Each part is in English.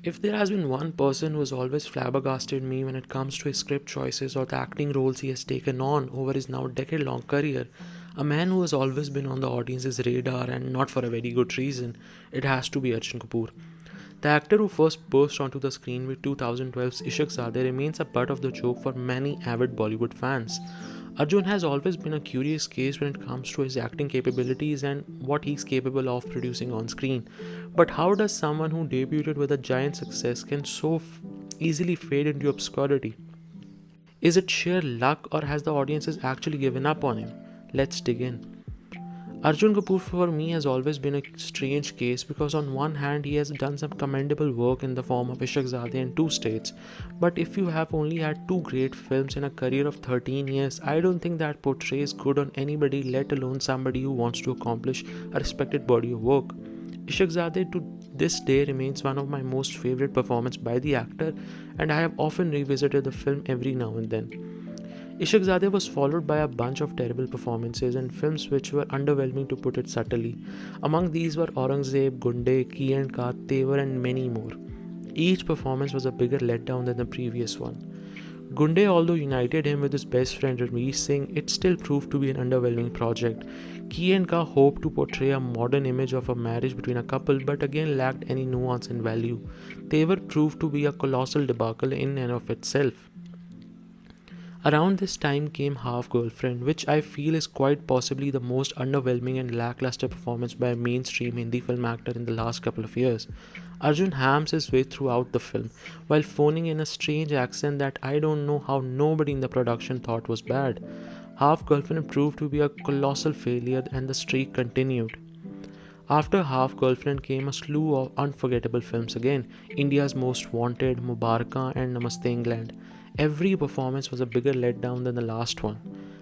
If there has been one person who has always flabbergasted me when it comes to his script choices or the acting roles he has taken on over his now decade long career, a man who has always been on the audience's radar and not for a very good reason, it has to be Arjun Kapoor. The actor who first burst onto the screen with 2012's Ishaq Zadeh remains a butt of the joke for many avid Bollywood fans. Arjun has always been a curious case when it comes to his acting capabilities and what he's capable of producing on screen. But how does someone who debuted with a giant success can so easily fade into obscurity? Is it sheer luck or has the audiences actually given up on him? Let's dig in. Arjun Kapoor for me has always been a strange case because on one hand he has done some commendable work in the form of Ishaq Zadeh in two states, but if you have only had two great films in a career of 13 years, I don't think that portrays good on anybody, let alone somebody who wants to accomplish a respected body of work. Ishaq Zadeh to this day remains one of my most favorite performances by the actor, and I have often revisited the film every now and then. Ishaq Zadeh was followed by a bunch of terrible performances and films which were underwhelming to put it subtly. Among these were Aurangzeb, Gunde, Ki and Ka, Tevar and many more. Each performance was a bigger letdown than the previous one. Gunde, although united him with his best friend Ranveer Singh, it still proved to be an underwhelming project. Ki and Ka hoped to portray a modern image of a marriage between a couple but again lacked any nuance and value. Tevar proved to be a colossal debacle in and of itself. Around this time came Half Girlfriend, which I feel is quite possibly the most underwhelming and lackluster performance by a mainstream Hindi film actor in the last couple of years. Arjun hams his way throughout the film, while phoning in a strange accent that I don't know how nobody in the production thought was bad. Half Girlfriend proved to be a colossal failure and the streak continued. After Half Girlfriend came a slew of unforgettable films again, India's Most Wanted, Mubaraka and Namaste England. Every performance was a bigger letdown than the last one.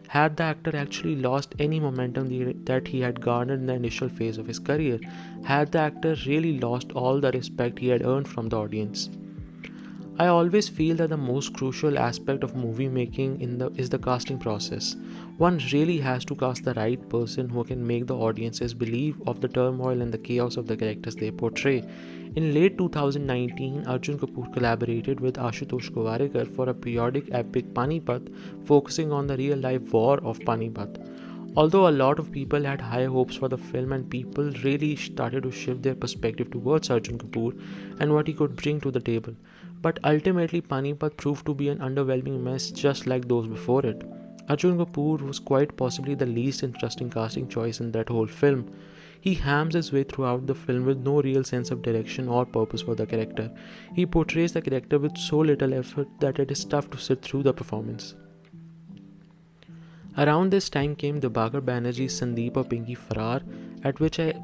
Had the actor actually lost any momentum that he had garnered in the initial phase of his career? Had the actor really lost all the respect he had earned from the audience? I always feel that the most crucial aspect of movie making is the casting process. One really has to cast the right person who can make the audiences believe of the turmoil and the chaos of the characters they portray. In late 2019, Arjun Kapoor collaborated with Ashutosh Gowarekar for a periodic epic Panipat focusing on the real-life war of Panipat. Although a lot of people had high hopes for the film and people really started to shift their perspective towards Arjun Kapoor and what he could bring to the table. But ultimately Panipat proved to be an underwhelming mess just like those before it. Arjun Kapoor was quite possibly the least interesting casting choice in that whole film. He hams his way throughout the film with no real sense of direction or purpose for the character. He portrays the character with so little effort that it is tough to sit through the performance. Around this time came Dibakar Banerjee's Sandeep or Pinky Farrar, at which I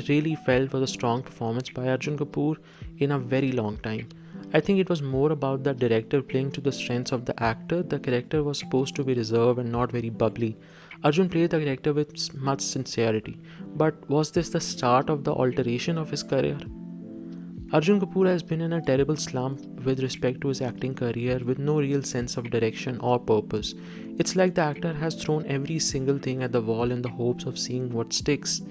really felt was a strong performance by Arjun Kapoor in a very long time. I think it was more about the director playing to the strengths of the actor. The character was supposed to be reserved and not very bubbly. Arjun played the character with much sincerity. But was this the start of the alteration of his career? Arjun Kapoor has been in a terrible slump with respect to his acting career with no real sense of direction or purpose. It's like the actor has thrown every single thing at the wall in the hopes of seeing what sticks.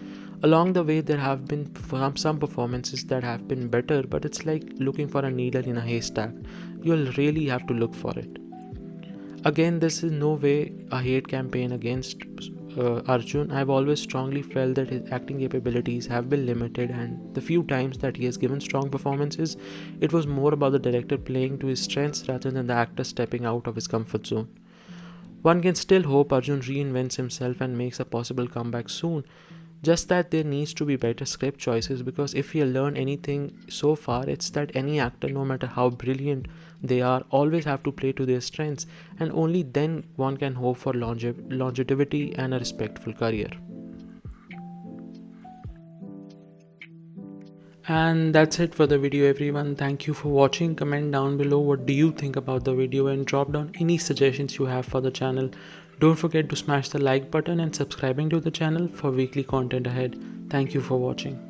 Along the way, there have been some performances that have been better, but it's like looking for a needle in a haystack. You'll really have to look for it. Again, this is no way a hate campaign against Arjun. I've always strongly felt that his acting capabilities have been limited, and the few times that he has given strong performances, it was more about the director playing to his strengths rather than the actor stepping out of his comfort zone. One can still hope Arjun reinvents himself and makes a possible comeback soon. Just that there needs to be better script choices, because if we learn anything so far, it's that any actor, no matter how brilliant they are, always have to play to their strengths, and only then one can hope for longevity and a respectful career. And that's it for the video, everyone. Thank you for watching. Comment down below what do you think about the video and drop down any suggestions you have for the channel. Don't forget to smash the like button and subscribing to the channel for weekly content ahead. Thank you for watching.